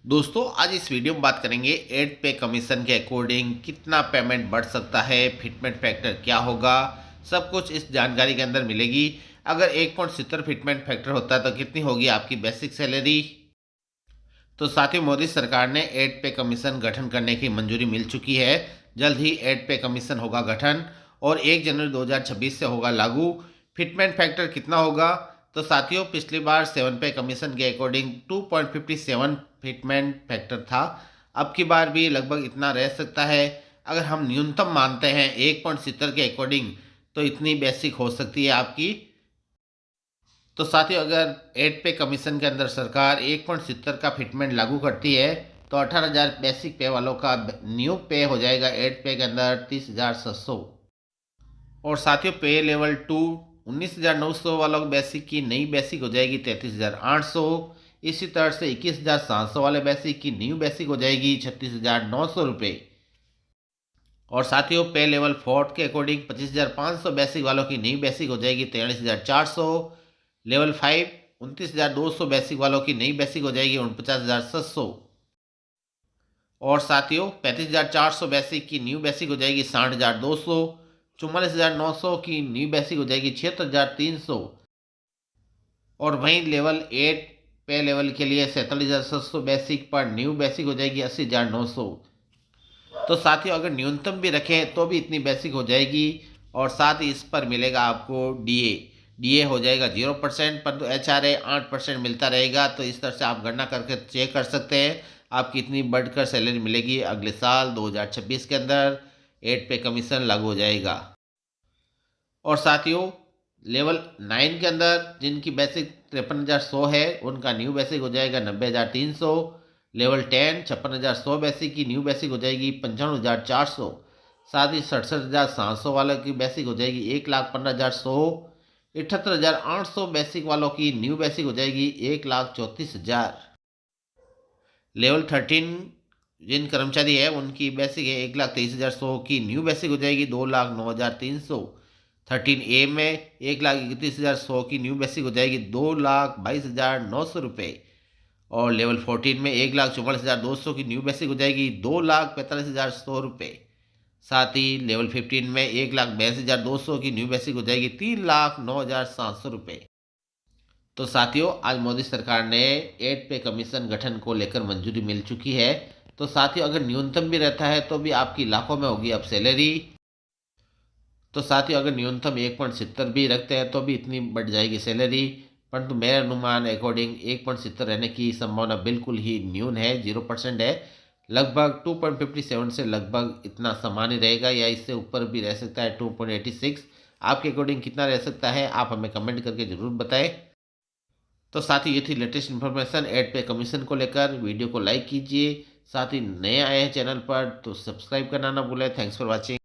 दोस्तों आज इस वीडियो में बात करेंगे एड पे कमीशन के अकॉर्डिंग कितना पेमेंट बढ़ सकता है, फिटमेंट फैक्टर क्या होगा, सब कुछ इस जानकारी के अंदर मिलेगी। अगर 1.70 फिटमेंट फैक्टर होता है तो कितनी होगी आपकी बेसिक सैलरी। तो साथ ही मोदी सरकार ने एड पे कमीशन गठन करने की मंजूरी मिल चुकी है। जल्द ही एड पे कमीशन होगा गठन और 1 जनवरी 2026 से होगा लागू। फिटमेंट फैक्टर कितना होगा? तो साथियों पिछली बार 7 पे कमीशन के अकॉर्डिंग 2.57 फिटमेंट फैक्टर था। अब की बार भी लगभग इतना रह सकता है। अगर हम न्यूनतम मानते हैं 1.70 के अकॉर्डिंग तो इतनी बेसिक हो सकती है आपकी। तो साथियों अगर एड पे कमीशन के अंदर सरकार 1.70 का फिटमेंट लागू करती है तो 18,000 बेसिक पे वालों का न्यू पे हो जाएगा एड पे के अंदर 30,700। और साथियों पे लेवल 2 19,900 वालों को बेसिक की नई बेसिक हो जाएगी 33,800। इसी तरह से 21,700 वाले बेसिक की न्यू बेसिक हो जाएगी 36,900 रुपये। और साथियों पे लेवल 4 के अकॉर्डिंग 25,500 बेसिक वालों की नई बेसिक हो जाएगी 43,400। लेवल 5 29,200 बेसिक वालों की नई बेसिक हो जाएगी 49,700। और साथियों 35,400 बेसिक की न्यू बेसिक हो जाएगी 60,200। 44,900 की न्यू बेसिक हो जाएगी 76,300। और वहीं लेवल 8 पे लेवल के लिए 47,700 बेसिक पर न्यू बेसिक हो जाएगी 80,900। तो साथियों अगर न्यूनतम भी रखें तो भी इतनी बेसिक हो जाएगी। और साथ ही इस पर मिलेगा आपको डीए। डीए हो जाएगा 0%, परंतु एचआरए 8% मिलता रहेगा। तो इस तरह से आप गणना करके चेक कर सकते हैं आप कितनी बढ़कर सैलरी मिलेगी अगले साल 2026 के अंदर। एड पे कमीशन लागू हो जाएगा। और साथियों लेवल 9 के अंदर जिनकी बेसिक 53,100 है उनका न्यू बेसिक हो जाएगा 90,300। लेवल 10 56,100 बेसिक की न्यू बेसिक हो जाएगी 95,400। साथ ही 67,700 वालों की बेसिक हो जाएगी 1,15,100। 78,800 बेसिक वालों की न्यू बेसिक हो जाएगी 1,34,000। लेवल 13 जिन कर्मचारी है उनकी बेसिक है 1,23,100 की न्यू बेसिक हो जाएगी 2,09,300। 13A में 1,31,100 की न्यू बेसिक हो जाएगी 2,22,900 रुपये। और लेवल 14 में 1,44,200 की न्यू बेसिक हो जाएगी 2,45,100 रुपये। साथ ही लेवल 15 में 1,82,200 की न्यू बेसिक हो जाएगी 3,09,700 रुपये। तो साथियों आज मोदी सरकार ने एड पे कमीशन गठन को लेकर मंजूरी मिल चुकी है। तो साथियों अगर न्यूनतम भी रहता है तो भी आपकी लाखों में होगी अब सैलरी। तो साथियों अगर न्यूनतम 1.70 भी रखते हैं तो भी इतनी बढ़ जाएगी सैलरी। परंतु मेरे अनुमान अकॉर्डिंग 1.70 रहने की संभावना बिल्कुल ही न्यून है, 0% है। लगभग 2.57 से लगभग इतना समान ही रहेगा या इससे ऊपर भी रह सकता है 2.86। आपके अकॉर्डिंग कितना रह सकता है आप हमें कमेंट करके ज़रूर बताएं। तो साथ ही ये थी लेटेस्ट इन्फॉर्मेशन एड पे कमीशन को लेकर। वीडियो को लाइक कीजिए, साथ ही नए आए हैं चैनल पर तो सब्सक्राइब करना ना भूलें। Thanks for watching.